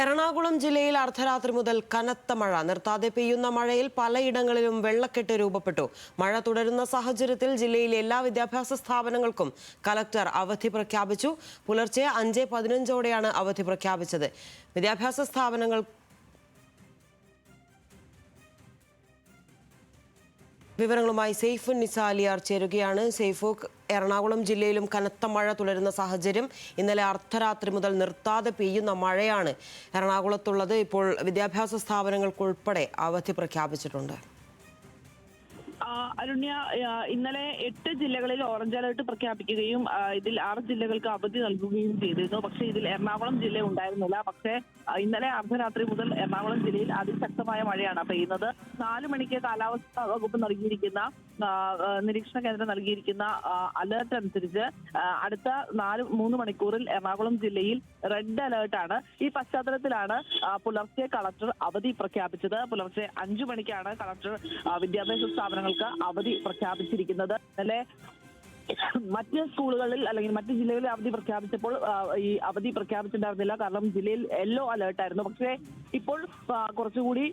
എറണാകുളം ജില്ലയിൽ അർദ്ധരാത്രി മുതൽ കനത്ത മഴ. നിർത്താതെ പെയ്യുന്ന മഴയിൽ പലയിടങ്ങളിലും വെള്ളക്കെട്ട് രൂപപ്പെട്ടു. മഴ തുടരുന്ന സാഹചര്യത്തിൽ ജില്ലയിലെ എല്ലാ വിദ്യാഭ്യാസ സ്ഥാപനങ്ങൾക്കും കലക്ടർ അവധി പ്രഖ്യാപിച്ചു. പുലർച്ചെ 5:15 അവധി പ്രഖ്യാപിച്ചത്. വിദ്യാഭ്യാസ സ്ഥാപനങ്ങൾ വിവരങ്ങളുമായി സെയ്ഫുൻ നിസ അലിയാർ ചേരുകയാണ്. സെയ്ഫു, എറണാകുളം ജില്ലയിലും കനത്ത മഴ തുടരുന്ന സാഹചര്യം. ഇന്നലെ അർദ്ധരാത്രി മുതൽ നിർത്താതെ പെയ്യുന്ന മഴയാണ് എറണാകുളത്തുള്ളത്. ഇപ്പോൾ വിദ്യാഭ്യാസ സ്ഥാപനങ്ങൾക്കുൾപ്പെടെ അവധി പ്രഖ്യാപിച്ചിട്ടുണ്ട്. അരുണ്യ, ഇന്നലെ 8 ജില്ലകളിൽ ഓറഞ്ച് അലർട്ട് പ്രഖ്യാപിക്കുകയും ഇതിൽ 6 ജില്ലകൾക്ക് അവധി നൽകുകയും ചെയ്തിരുന്നു. പക്ഷേ ഇതിൽ എറണാകുളം ജില്ല ഉണ്ടായിരുന്നില്ല. പക്ഷേ ഇന്നലെ അർദ്ധരാത്രി മുതൽ എറണാകുളം ജില്ലയിൽ അതിശക്തമായ മഴയാണ് പെയ്യുന്നത്. 4 മണിക്ക് കാലാവസ്ഥാ വകുപ്പ് നൽകിയിരിക്കുന്ന നിരീക്ഷണ കേന്ദ്രം നൽകിയിരിക്കുന്ന അലർട്ട് അനുസരിച്ച് അടുത്ത 3 മണിക്കൂറിൽ എറണാകുളം ജില്ലയിൽ റെഡ് അലേർട്ടാണ്. ഈ പശ്ചാത്തലത്തിലാണ് പുലർച്ചെ കളക്ടർ അവധി പ്രഖ്യാപിച്ചത്. പുലർച്ചെ 5 മണിക്കാണ് കളക്ടർ വിദ്യാഭ്യാസ സ്ഥാപനങ്ങൾക്ക് അവധി പ്രഖ്യാപിച്ചിരിക്കുന്നത്. ഇന്നലെ മറ്റ് സ്കൂളുകളിൽ അല്ലെങ്കിൽ മറ്റ് ജില്ലകളിൽ അവധി പ്രഖ്യാപിച്ചപ്പോൾ ഈ അവധി പ്രഖ്യാപിച്ചിട്ടുണ്ടായിരുന്നില്ല. കാരണം ജില്ലയിൽ യെല്ലോ അലേർട്ടായിരുന്നു. പക്ഷേ ഇപ്പോൾ കുറച്ചുകൂടി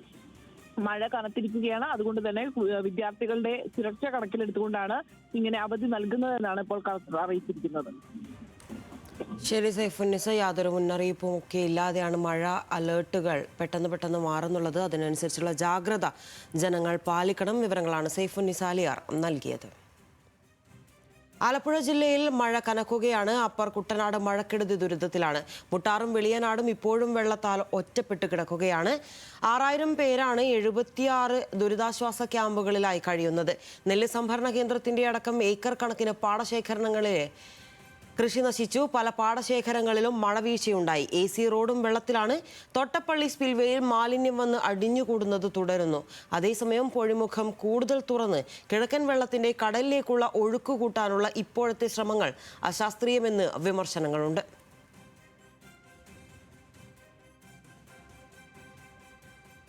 മഴ കനത്തിരിക്കുകയാണ്. അതുകൊണ്ട് തന്നെ വിദ്യാർത്ഥികളുടെ സുരക്ഷ കണക്കിലെടുത്തുകൊണ്ടാണ് ഇങ്ങനെ അവധി നൽകുന്നതെന്നാണ് ഇപ്പോൾ കളക്ടർ അറിയിച്ചിരിക്കുന്നത്. ശരി സൈഫുന്നിസ, യാതൊരു മുന്നറിയിപ്പും ഒക്കെ ഇല്ലാതെയാണ് മഴ അലേർട്ടുകൾ പെട്ടെന്ന് മാറുന്നുള്ളത്. അതിനനുസരിച്ചുള്ള ജാഗ്രത ജനങ്ങൾ പാലിക്കണം. വിവരങ്ങളാണ് സൈഫുന്നിസ അലിയാർ നൽകിയത്. ആലപ്പുഴ ജില്ലയിൽ മഴ കനക്കുകയാണ്. അപ്പർ കുട്ടനാട് മഴക്കെടുതി ദുരിതത്തിലാണ്. മുട്ടാറും വെളിയനാടും ഇപ്പോഴും വെള്ളത്താൽ ഒറ്റപ്പെട്ട് കിടക്കുകയാണ്. 6000 പേരാണ് 76 ദുരിതാശ്വാസ ക്യാമ്പുകളിലായി കഴിയുന്നത്. നെല്ല് സംഭരണ കേന്ദ്രത്തിന്റെ അടക്കം ഏക്കർ കണക്കിന് പാടശേഖരണങ്ങളിലെ കൃഷി നശിച്ചു. പല പാടശേഖരങ്ങളിലും മഴവീഴ്ചയുണ്ടായി. AC റോഡും വെള്ളത്തിലാണ്. തൊട്ടപ്പള്ളി സ്പിൽവേയിൽ മാലിന്യം വന്ന് അടിഞ്ഞുകൂടുന്നത് തുടരുന്നു. അതേസമയം പൊഴിമുഖം കൂടുതൽ തുറന്ന് കിഴക്കൻ വെള്ളത്തിന്റെ കടലിലേക്കുള്ള ഒഴുക്ക് കൂട്ടാനുള്ള ഇപ്പോഴത്തെ ശ്രമങ്ങൾ അശാസ്ത്രീയമെന്ന് വിമർശനങ്ങളുണ്ട്.